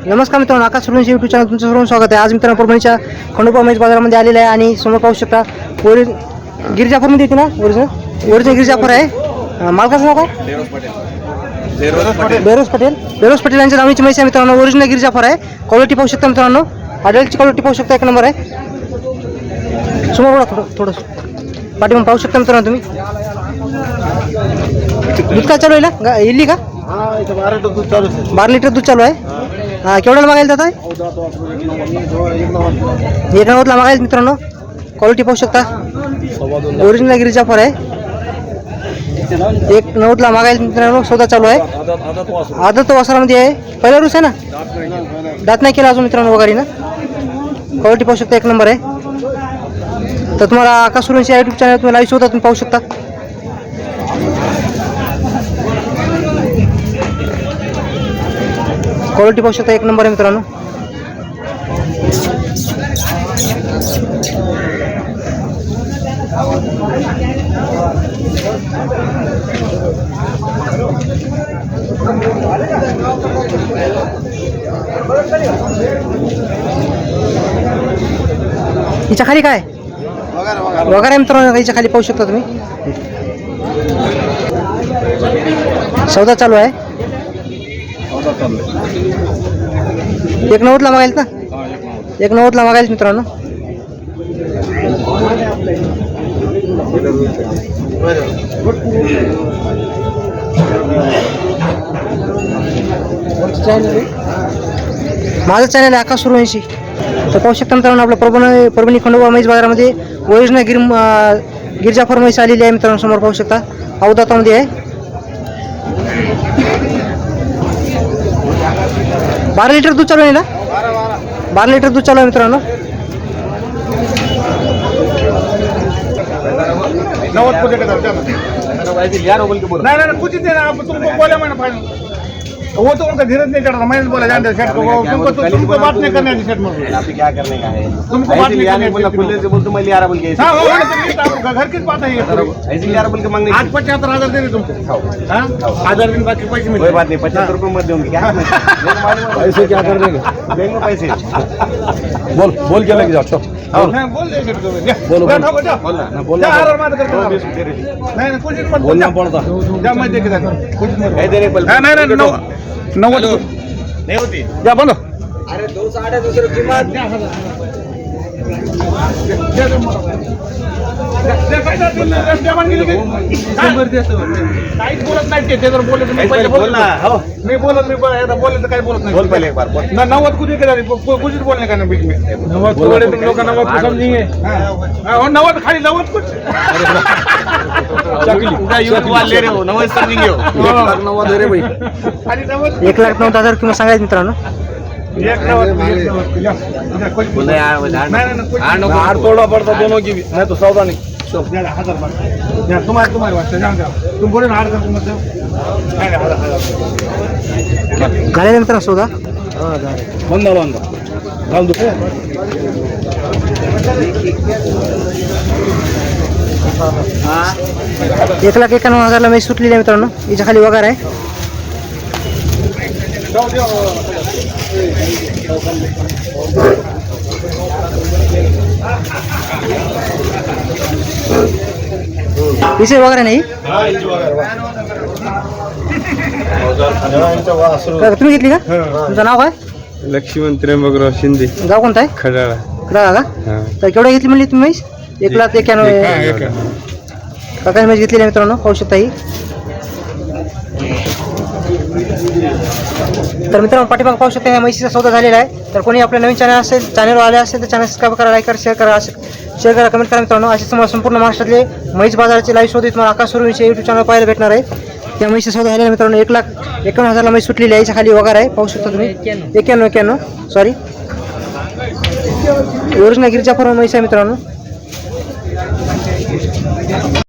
नमस्कार मित्रांनो, आकाश Survanshi YouTube channel तुमचं सर्वांचं स्वागत आहे। आज मित्रांनो परभणीच्या खंडोबा म्हैस बाजारामध्ये आलेला आहे आणि समोर पाहू शकता गिरजापूरमध्ये येते ना ओरिजिनल गिरजापूर आहे। मालकाचं नाव काय? बेरोज पटेल यांच्या नावाची म्हैस आहे मित्रांनो। ओरिजिनल गिरजापूर आहे। क्वालिटी पाहू शकता मित्रांनो, आडलची क्वालिटी पाहू शकता, एक नंबर आहे। समोर बघा थोडं पाठीमागे पाहू शकता मित्रांनो तुम्ही। दूध काय चालू आहे ना, इल्ली का? 12 लिटर दूध चालू आहे। केवढ्याला मागायला जात आहे? 190ला मागायला मित्रांनो। क्वालिटी पाहू शकता, ओरिजिनल गिरजापूर आहे। 190ला मागायला मित्रांनो, सौदा चालू आहे। आदत वासरामध्ये आहे, पहिला रूस आहे ना, दात नाही केला अजून मित्रांनो वगैरे ना। क्वालिटी पाहू शकता, एक नंबर आहे। तर तुम्हाला आकाश सुरवंशी यूट्यूब चॅनल तुम्ही लाईव्ह शोधा, तुम्ही पाहू शकता। क्वालिटी पाहू शकता, एक नंबर आहे मित्रांनो। हिच्या खाली काय वगैरे मित्रांनो, हिच्या खाली पाहू शकता तुम्ही। सौदा चालू आहे। 190ला मागायला ना, 190ला मागायला मित्रांनो। माझं चॅनल आहे आकाश सुरवंशी। तर पाहू शकता मित्रांनो, आपल्या परभणी खंडोबा म्हैस बाजारामध्ये ओरिजिनल गिरजापूर म्हैस आलेली आहे मित्रांनो। समोर पाहू शकता, अवदातामध्ये आहे। 12 लिटर दूध चालू आहे ना, 12 लिटर दूध चालू आहे मित्रांनो। वो तो उनका धीरज नहीं चढ़ा, मैंने बोला जानते सेठ को, तुमको बात नहीं करनी है सेठ मुझे। आपको क्या करने का है? तुमको बात नहीं करनी है, बोला खुले से बोल, तुम मैं 11 बोल के हाँ वो तो घर की बात है ये। ऐसे 11 बोल के मांगने आज 75,000 दे रहे तुमको। हाँ 1000 दिन बाकी पैसे मिले। कोई बात नहीं, 75 रुपये मत दूंगी। क्या ऐसे क्या कर देंगे? देंगे पैसे। बोल क्या लगे जाओ। बोल दे सेठ को, बोलो बैठो जाओ, बोलना हर मत करना, नहीं कुछ मत बोलना पड़ता। जा मैं देख देता कुछ मत देने नहीं 90 नहीं होती। जा बोलो। अरे 2 साढ़े 2 की बात। काहीच बोलत नाही ते, जर बोलले तर मी पहिले बोलना। मी बोलत बोलले तर काही बोलत नाही। बोल पहले एक बार बोल। ना 90 कुछ कुछ बोलने का नहीं बीच में। 90 थोड़े तुम लोग का 90 को समझेंगे। और 90 खाली 90 कुछ ले रहे हो 90 समझेंगे हो। 90 दे रे भाई, खाली 90 1,90,000 किंमत सांगायची मित्रांनो। बोले यार हार तोड़ना पड़ता दोनों की भी, मैं तो सौदा नहीं। 1000 तुम्हारे वास्ते जान जाओ, तुम बोले ना हार कर तुम मत झालेला मित्रांनो सौदा। बंदा घाल दो। 1,91,000ला म्हैस सुटलेली आहे मित्रांनो। हिच्या खाली वगार आहे। इसे वगैरे नाही तुम्ही घेतली का? तुमचं नाव काय? लक्ष्मण त्र्यंबकराव शिंदे, गाव कोणतं आहे? खडाळा. खडाळा का? तर केवढ्या घेतली म्हणली तुम्ही म्हैस? 1,91,000 काकाने म्हैस घेतलेली आहे मित्रांनो, पाहू शकता ही। तर मित्रांनो पाठीमागे पाहू शकता, ह्या म्हैसीचा सौदा झालेला आहे। तर कोणी आपल्या नवीन चॅनल आले असेल तर चॅनल सबस्क्राईब करा, लाईक करा, शेअर करा, कमेंट करा मित्रांनो। असे तुम्हाला संपूर्ण महाराष्ट्रातले म्हैस बाजाराचे लाईव्ह शोध तुम्हाला आकाश सुरवंशी यूट्यूब चॅनल पाहायला भेटणार आहे। त्या म्हैसीचा सौदा झालेला मित्रांनो, 1,51,000ला म्हैस सुटलेली आहे। याच्या खाली वगार आहे, पाहू शकता तुम्ही। 91 सॉरी, ओरिजिनल गिरजापूर म्हैस आहे मित्रांनो।